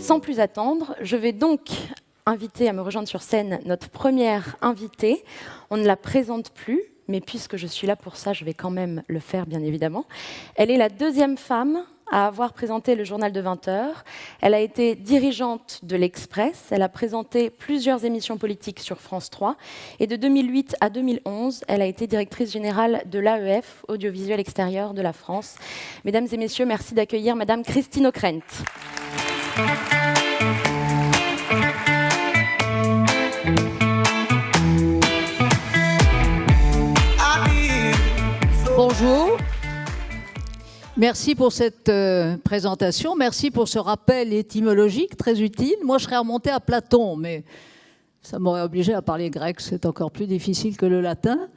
Sans plus attendre, je vais donc inviter à me rejoindre sur scène notre première invitée. On ne la présente plus, mais puisque je suis là pour ça, je vais quand même le faire, bien évidemment. Elle est la deuxième femme à avoir présenté le journal de 20 heures. Elle a été dirigeante de l'Express. Elle a présenté plusieurs émissions politiques sur France 3. Et de 2008 à 2011, elle a été directrice générale de l'AEF, Audiovisuel Extérieur de la France. Mesdames et messieurs, merci d'accueillir Madame Christine Ockrent. Bonjour. Merci pour cette présentation. Merci pour ce rappel étymologique très utile. Moi, je serais remontée à Platon, mais ça m'aurait obligé à parler grec. C'est encore plus difficile que le latin.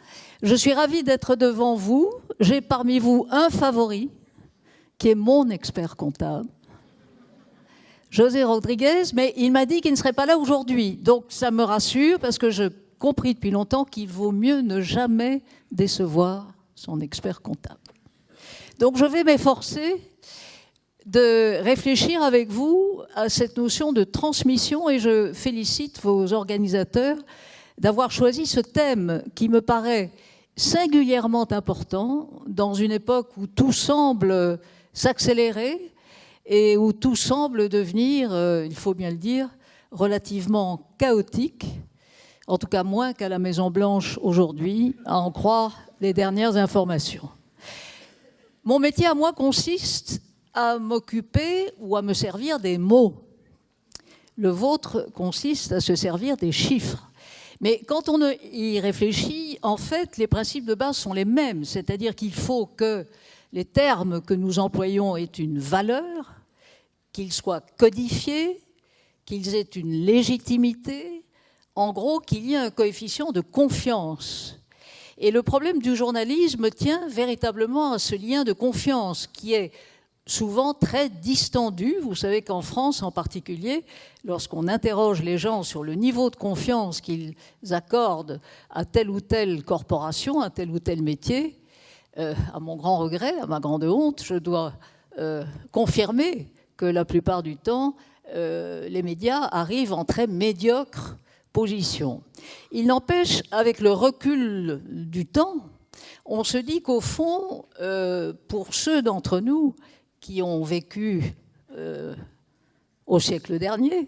Je suis ravie d'être devant vous. J'ai parmi vous un favori, qui est mon expert comptable, José Rodriguez, mais il m'a dit qu'il ne serait pas là aujourd'hui. Donc, ça me rassure, parce que j'ai compris depuis longtemps qu'il vaut mieux ne jamais décevoir son expert comptable. Donc je vais m'efforcer de réfléchir avec vous à cette notion de transmission et je félicite vos organisateurs d'avoir choisi ce thème qui me paraît singulièrement important dans une époque où tout semble s'accélérer et où tout semble devenir, il faut bien le dire, relativement chaotique, en tout cas moins qu'à la Maison-Blanche aujourd'hui, à en croire les dernières informations. Mon métier à moi consiste à m'occuper ou à me servir des mots. Le vôtre consiste à se servir des chiffres. Mais quand on y réfléchit, en fait, les principes de base sont les mêmes. C'est-à-dire qu'il faut que les termes que nous employons aient une valeur, qu'ils soient codifiés, qu'ils aient une légitimité, en gros, qu'il y ait un coefficient de confiance. Et le problème du journalisme tient véritablement à ce lien de confiance qui est souvent très distendu. Vous savez qu'en France en particulier, lorsqu'on interroge les gens sur le niveau de confiance qu'ils accordent à telle ou telle corporation, à tel ou tel métier, à mon grand regret, à ma grande honte, je dois confirmer que la plupart du temps, les médias arrivent en très médiocre position. Il n'empêche, avec le recul du temps, on se dit qu'au fond, pour ceux d'entre nous qui ont vécu au siècle dernier,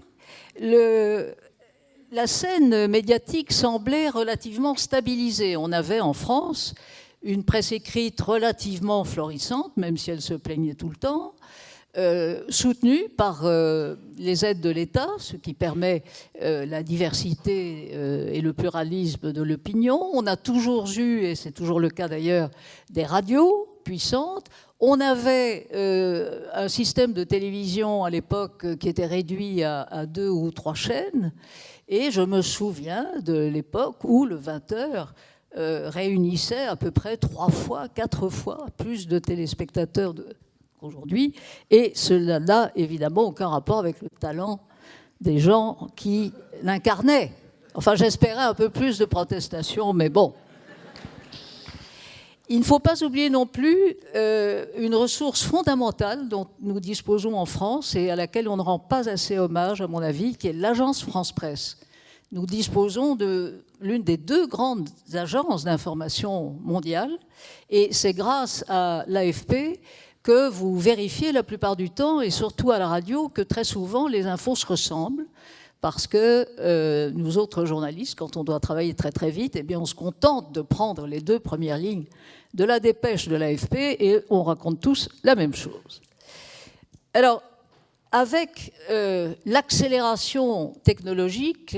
la scène médiatique semblait relativement stabilisée. On avait en France une presse écrite relativement florissante, même si elle se plaignait tout le temps, soutenue par les aides de l'État, ce qui permet la diversité et le pluralisme de l'opinion. On a toujours eu, et c'est toujours le cas d'ailleurs, des radios puissantes. On avait un système de télévision à l'époque qui était réduit à 2 ou 3 chaînes. Et je me souviens de l'époque où le 20 heures réunissait à peu près 3 fois, 4 fois plus de téléspectateurs aujourd'hui, et cela n'a évidemment aucun rapport avec le talent des gens qui l'incarnaient. Enfin, j'espérais un peu plus de protestation, mais bon. Il ne faut pas oublier non plus une ressource fondamentale dont nous disposons en France et à laquelle on ne rend pas assez hommage, à mon avis, qui est l'agence France-Presse. Nous disposons de l'une des 2 grandes agences d'information mondiale, et c'est grâce à l'AFP que vous vérifiez la plupart du temps, et surtout à la radio, que très souvent les infos se ressemblent, parce que nous autres journalistes, quand on doit travailler très très vite, eh bien on se contente de prendre les 2 premières lignes de la dépêche de l'AFP et on raconte tous la même chose. Alors, avec l'accélération technologique,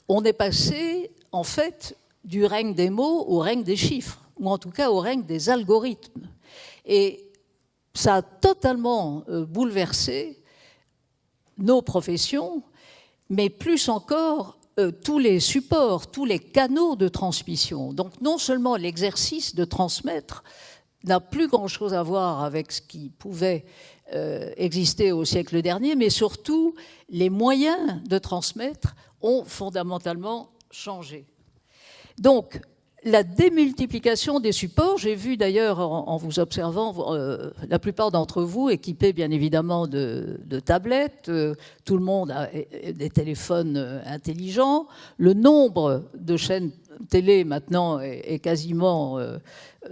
on est passé en fait du règne des mots au règne des chiffres, ou en tout cas au règne des algorithmes. Et ça a totalement bouleversé nos professions, mais plus encore tous les supports, tous les canaux de transmission. Donc non seulement l'exercice de transmettre n'a plus grand-chose à voir avec ce qui pouvait exister au siècle dernier, mais surtout les moyens de transmettre ont fondamentalement changé. Donc La démultiplication des supports, j'ai vu d'ailleurs en vous observant, la plupart d'entre vous équipés bien évidemment de tablettes, tout le monde a des téléphones intelligents, le nombre de chaînes télé maintenant est quasiment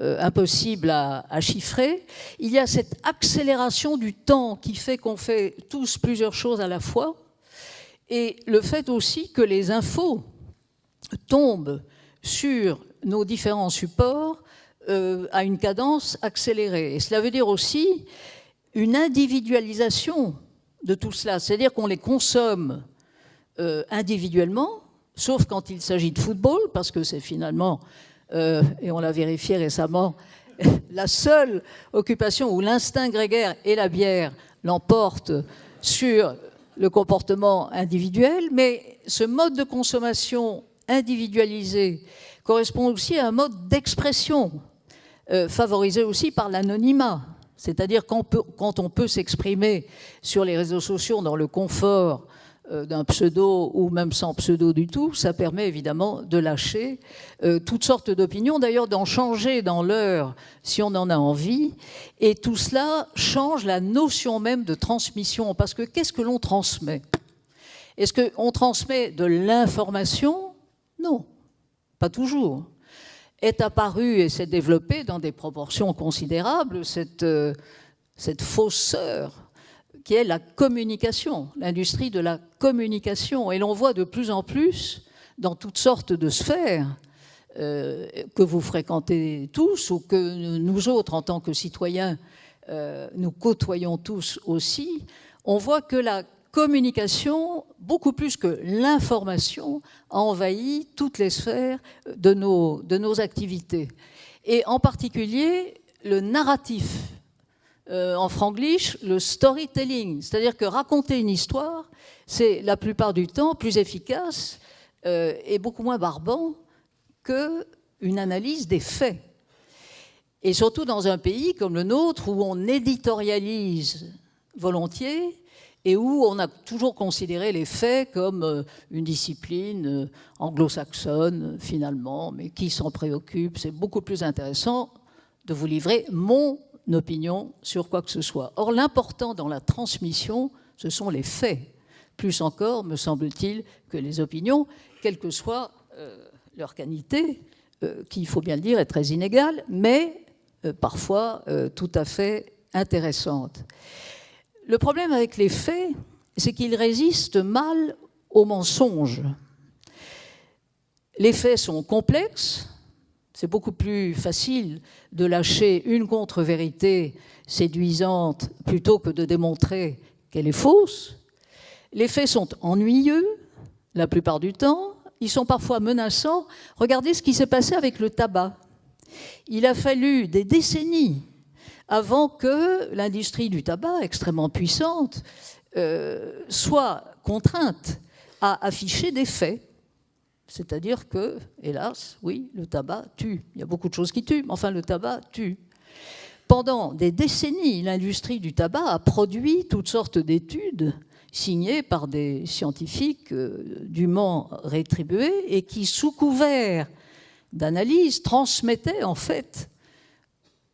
impossible à chiffrer. Il y a cette accélération du temps qui fait qu'on fait tous plusieurs choses à la fois, et le fait aussi que les infos tombent sur nos différents supports à une cadence accélérée. Et cela veut dire aussi une individualisation de tout cela, c'est-à-dire qu'on les consomme individuellement, sauf quand il s'agit de football, parce que c'est finalement, et on l'a vérifié récemment, la seule occupation où l'instinct grégaire et la bière l'emportent sur le comportement individuel, mais ce mode de consommation individualisé correspond aussi à un mode d'expression favorisé aussi par l'anonymat. C'est-à-dire quand on peut s'exprimer sur les réseaux sociaux dans le confort d'un pseudo ou même sans pseudo du tout, ça permet évidemment de lâcher toutes sortes d'opinions, d'ailleurs d'en changer dans l'heure si on en a envie. Et tout cela change la notion même de transmission. Parce que qu'est-ce que l'on transmet? Est-ce qu'on transmet de l'information? Non, pas toujours. Est apparue et s'est développée dans des proportions considérables cette fausseur qui est la communication, l'industrie de la communication. Et l'on voit de plus en plus dans toutes sortes de sphères que vous fréquentez tous ou que nous autres, en tant que citoyens, nous côtoyons tous aussi, on voit que la communication, beaucoup plus que l'information, a envahi toutes les sphères de nos activités. Et en particulier, le narratif. En franglish, le storytelling. C'est-à-dire que raconter une histoire, c'est la plupart du temps plus efficace et beaucoup moins barbant qu'une analyse des faits. Et surtout dans un pays comme le nôtre, où on éditorialise volontiers, et où on a toujours considéré les faits comme une discipline anglo-saxonne, finalement, mais qui s'en préoccupe. C'est beaucoup plus intéressant de vous livrer mon opinion sur quoi que ce soit. Or, l'important dans la transmission, ce sont les faits, plus encore, me semble-t-il, que les opinions, quelle que soit leur qualité, qui, il faut bien le dire, est très inégale, mais parfois tout à fait intéressante. Le problème avec les faits, c'est qu'ils résistent mal aux mensonges. Les faits sont complexes, c'est beaucoup plus facile de lâcher une contre-vérité séduisante plutôt que de démontrer qu'elle est fausse. Les faits sont ennuyeux, la plupart du temps, ils sont parfois menaçants. Regardez ce qui s'est passé avec le tabac. Il a fallu des décennies avant que l'industrie du tabac, extrêmement puissante, soit contrainte à afficher des faits. C'est-à-dire que, hélas, oui, le tabac tue. Il y a beaucoup de choses qui tuent, mais enfin, le tabac tue. Pendant des décennies, l'industrie du tabac a produit toutes sortes d'études signées par des scientifiques dûment rétribués et qui, sous couvert d'analyse, transmettaient en fait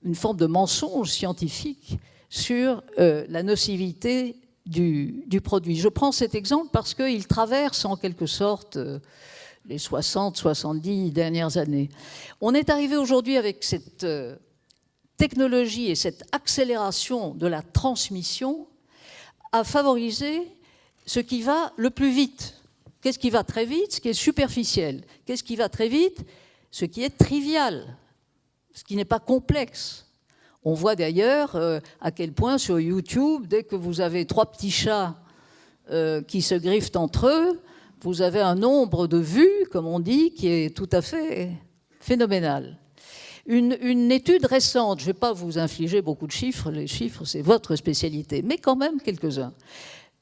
une forme de mensonge scientifique sur la nocivité du produit. Je prends cet exemple parce qu'il traverse en quelque sorte les 60-70 dernières années. On est arrivé aujourd'hui avec cette technologie et cette accélération de la transmission à favoriser ce qui va le plus vite. Qu'est-ce qui va très vite? Ce qui est superficiel. Qu'est-ce qui va très vite? Ce qui est trivial, ce qui n'est pas complexe. On voit d'ailleurs à quel point sur YouTube, dès que vous avez 3 petits chats qui se griffent entre eux, vous avez un nombre de vues, comme on dit, qui est tout à fait phénoménal. Une étude récente, je ne vais pas vous infliger beaucoup de chiffres, les chiffres c'est votre spécialité, mais quand même quelques-uns.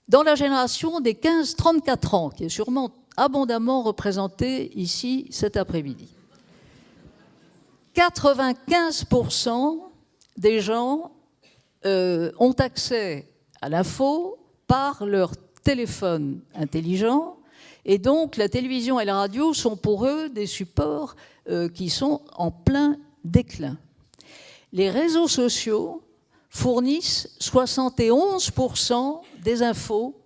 Dans la génération des 15-34 ans, qui est sûrement abondamment représentée ici cet après-midi, 95% des gens ont accès à l'info par leur téléphone intelligent Et donc, la télévision et la radio sont pour eux des supports qui sont en plein déclin. Les réseaux sociaux fournissent 71% des infos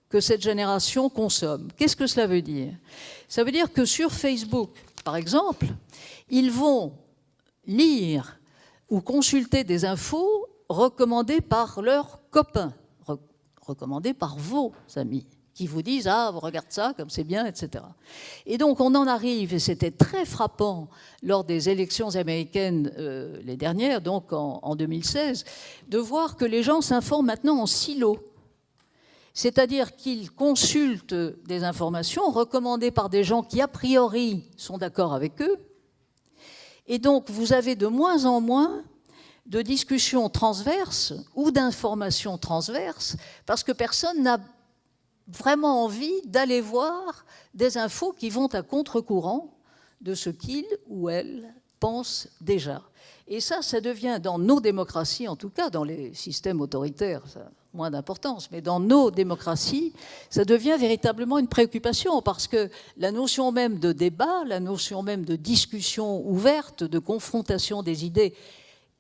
que cette génération consomme. Qu'est-ce que cela veut dire? Ça veut dire que sur Facebook, par exemple, ils vont lire ou consulter des infos recommandées par leurs copains, recommandées par vos amis, qui vous disent « Ah, regarde ça, comme c'est bien, etc. » Et donc, on en arrive, et c'était très frappant lors des élections américaines, les dernières, donc en 2016, de voir que les gens s'informent maintenant en silo. C'est-à-dire qu'ils consultent des informations recommandées par des gens qui, a priori, sont d'accord avec eux. Et donc, vous avez de moins en moins de discussions transverses ou d'informations transverses, parce que personne n'a vraiment envie d'aller voir des infos qui vont à contre-courant de ce qu'il ou elle pense déjà. Et ça devient, dans nos démocraties, en tout cas dans les systèmes autoritaires, ça a moins d'importance, mais dans nos démocraties, ça devient véritablement une préoccupation, parce que la notion même de débat, la notion même de discussion ouverte, de confrontation des idées,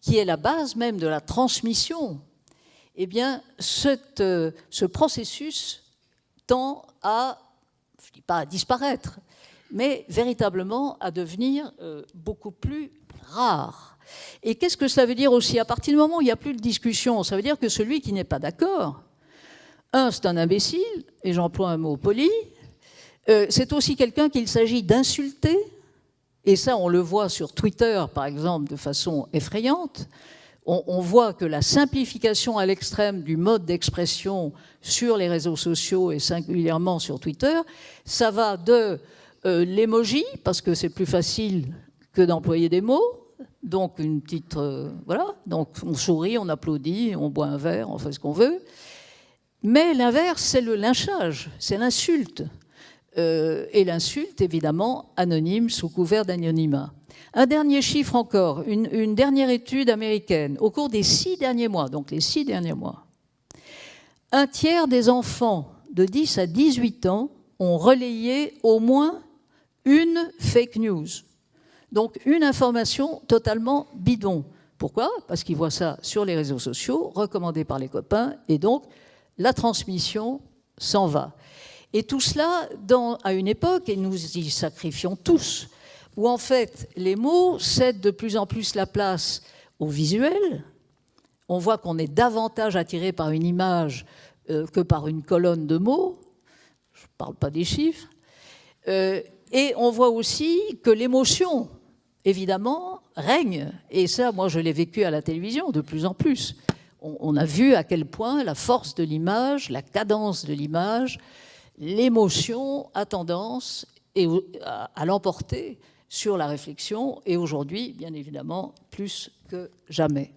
qui est la base même de la transmission, eh bien, ce processus tend à, je ne dis pas à disparaître, mais véritablement à devenir beaucoup plus rare. Et qu'est-ce que cela veut dire aussi? À partir du moment où il n'y a plus de discussion, ça veut dire que celui qui n'est pas d'accord, c'est un imbécile, et j'emploie un mot poli, c'est aussi quelqu'un qu'il s'agit d'insulter, et ça on le voit sur Twitter par exemple de façon effrayante. On voit que la simplification à l'extrême du mode d'expression sur les réseaux sociaux et singulièrement sur Twitter, ça va de l'emoji, parce que c'est plus facile que d'employer des mots, donc une petite... voilà, donc on sourit, on applaudit, on boit un verre, on fait ce qu'on veut. Mais l'inverse, c'est le lynchage, c'est l'insulte. Et l'insulte, évidemment, anonyme, sous couvert d'anonymat. Un dernier chiffre encore, une dernière étude américaine. Au cours des 6 derniers mois, donc les 6 derniers mois, un tiers des enfants de 10 à 18 ans ont relayé au moins une fake news. Donc une information totalement bidon. Pourquoi? Parce qu'ils voient ça sur les réseaux sociaux, recommandé par les copains, et donc la transmission s'en va. Et tout cela à une époque, et nous y sacrifions tous, où en fait les mots cèdent de plus en plus la place au visuel. On voit qu'on est davantage attiré par une image que par une colonne de mots. Je ne parle pas des chiffres. Et on voit aussi que l'émotion, évidemment, règne. Et ça, moi, je l'ai vécu à la télévision de plus en plus. On a vu à quel point la force de l'image, la cadence de l'image, l'émotion a tendance à l'emporter sur la réflexion, et aujourd'hui, bien évidemment, plus que jamais.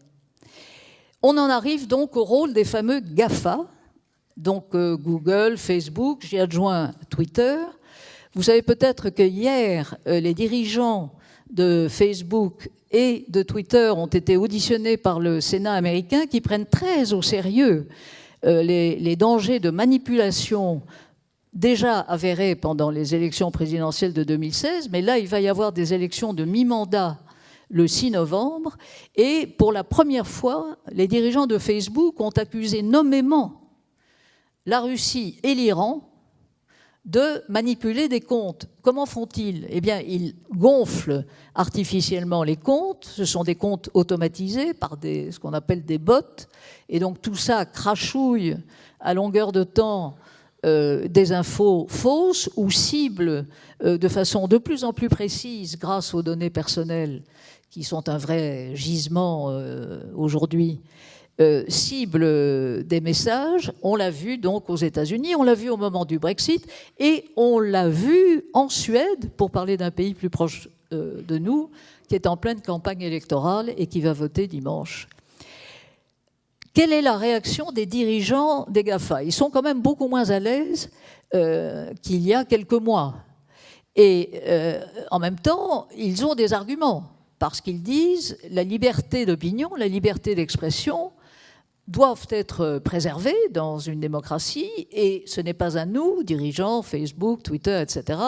On en arrive donc au rôle des fameux GAFA, donc Google, Facebook, j'y adjoins Twitter. Vous savez peut-être que hier, les dirigeants de Facebook et de Twitter ont été auditionnés par le Sénat américain, qui prennent très au sérieux les dangers de manipulation déjà avérés pendant les élections présidentielles de 2016, mais là, il va y avoir des élections de mi-mandat le 6 novembre, et pour la première fois, les dirigeants de Facebook ont accusé nommément la Russie et l'Iran de manipuler des comptes. Comment font-ils? Eh bien, ils gonflent artificiellement les comptes. Ce sont des comptes automatisés par ce qu'on appelle des bots, et donc tout ça crachouille à longueur de temps des infos fausses ou cible de façon de plus en plus précise, grâce aux données personnelles qui sont un vrai gisement aujourd'hui, cible des messages. On l'a vu donc aux États-Unis, on l'a vu au moment du Brexit, et on l'a vu en Suède, pour parler d'un pays plus proche de nous, qui est en pleine campagne électorale et qui va voter dimanche. Quelle est la réaction des dirigeants des GAFA? Ils sont quand même beaucoup moins à l'aise qu'il y a quelques mois. Et en même temps, ils ont des arguments, parce qu'ils disent la liberté d'opinion, la liberté d'expression doivent être préservés dans une démocratie, et ce n'est pas à nous, dirigeants, Facebook, Twitter, etc.,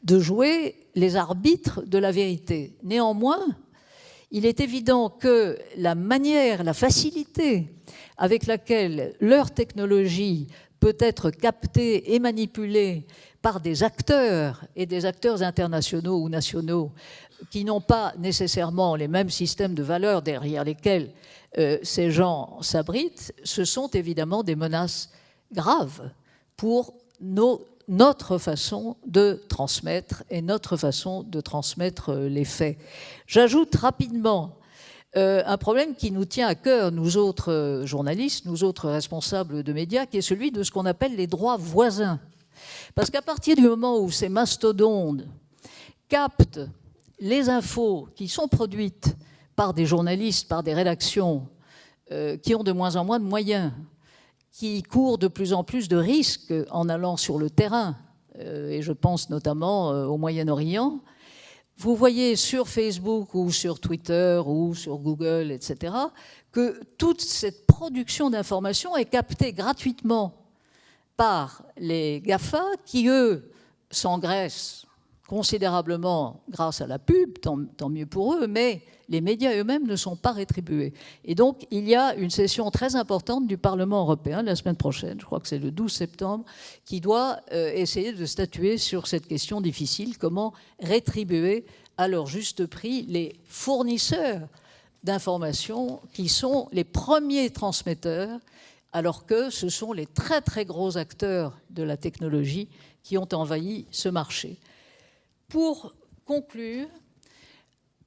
de jouer les arbitres de la vérité. Néanmoins, il est évident que la manière, la facilité avec laquelle leur technologie peut être captée et manipulée par des acteurs, et des acteurs internationaux ou nationaux, qui n'ont pas nécessairement les mêmes systèmes de valeurs derrière lesquels ces gens s'abritent, ce sont évidemment des menaces graves pour notre façon de transmettre et notre façon de transmettre les faits. J'ajoute rapidement un problème qui nous tient à cœur, nous autres journalistes, nous autres responsables de médias, qui est celui de ce qu'on appelle les droits voisins. Parce qu'à partir du moment où ces mastodontes captent les infos qui sont produites par des journalistes, par des rédactions qui ont de moins en moins de moyens, qui courent de plus en plus de risques en allant sur le terrain, et je pense notamment au Moyen-Orient, vous voyez sur Facebook ou sur Twitter ou sur Google, etc., que toute cette production d'informations est captée gratuitement par les GAFA qui, eux, s'engraissent considérablement grâce à la pub, tant mieux pour eux, mais les médias eux-mêmes ne sont pas rétribués. Et donc, il y a une session très importante du Parlement européen la semaine prochaine, je crois que c'est le 12 septembre, qui doit essayer de statuer sur cette question difficile, comment rétribuer à leur juste prix les fournisseurs d'informations qui sont les premiers transmetteurs, alors que ce sont les très très gros acteurs de la technologie qui ont envahi ce marché. Pour conclure,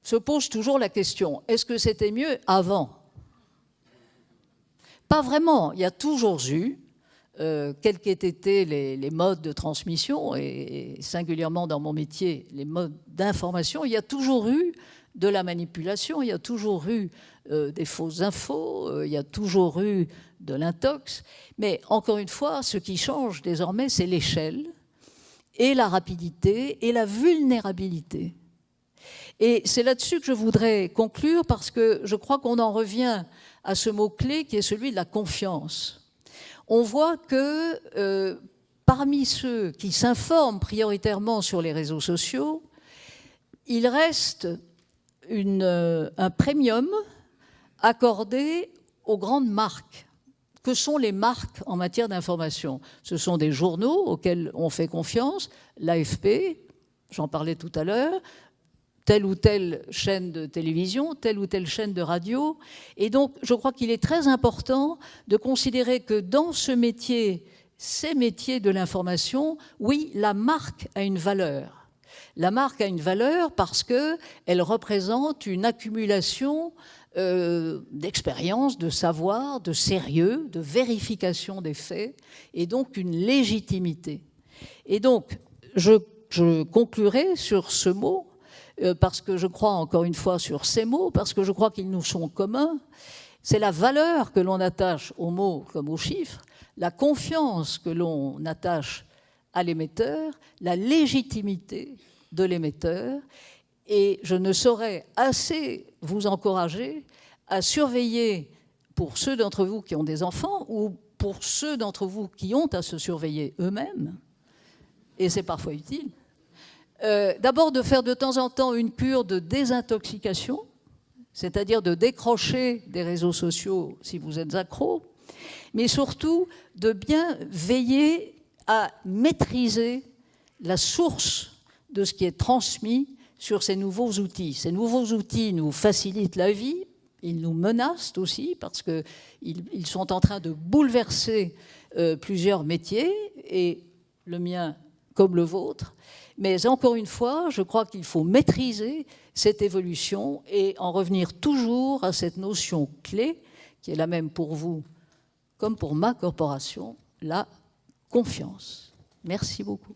se pose toujours la question, est-ce que c'était mieux avant? Pas vraiment. Il y a toujours eu, quels qu'aient été les modes de transmission, et singulièrement dans mon métier, les modes d'information, il y a toujours eu de la manipulation, il y a toujours eu des fausses infos, il y a toujours eu de l'intox. Mais encore une fois, ce qui change désormais, c'est l'échelle, et la rapidité et la vulnérabilité. Et c'est là-dessus que je voudrais conclure, parce que je crois qu'on en revient à ce mot-clé qui est celui de la confiance. On voit que parmi ceux qui s'informent prioritairement sur les réseaux sociaux, il reste un premium accordé aux grandes marques. Que sont les marques en matière d'information? Ce sont des journaux auxquels on fait confiance, l'AFP, j'en parlais tout à l'heure, telle ou telle chaîne de télévision, telle ou telle chaîne de radio. Et donc, je crois qu'il est très important de considérer que dans ce métier, ces métiers de l'information, oui, la marque a une valeur. La marque a une valeur parce qu'elle représente une accumulation d'expérience, de savoir, de sérieux, de vérification des faits, et donc une légitimité. Et donc, je conclurai sur ce mot, parce que je crois encore une fois sur ces mots, parce que je crois qu'ils nous sont communs. C'est la valeur que l'on attache aux mots comme aux chiffres, la confiance que l'on attache à l'émetteur, la légitimité de l'émetteur. Et je ne saurais assez vous encourager à surveiller, pour ceux d'entre vous qui ont des enfants ou pour ceux d'entre vous qui ont à se surveiller eux-mêmes, et c'est parfois utile, d'abord de faire de temps en temps une cure de désintoxication, c'est-à-dire de décrocher des réseaux sociaux si vous êtes accro, mais surtout de bien veiller à maîtriser la source de ce qui est transmis sur ces nouveaux outils. Ces nouveaux outils nous facilitent la vie, ils nous menacent aussi parce qu'ils sont en train de bouleverser plusieurs métiers, et le mien comme le vôtre. Mais encore une fois, je crois qu'il faut maîtriser cette évolution et en revenir toujours à cette notion clé, qui est la même pour vous comme pour ma corporation, la confiance. Merci beaucoup.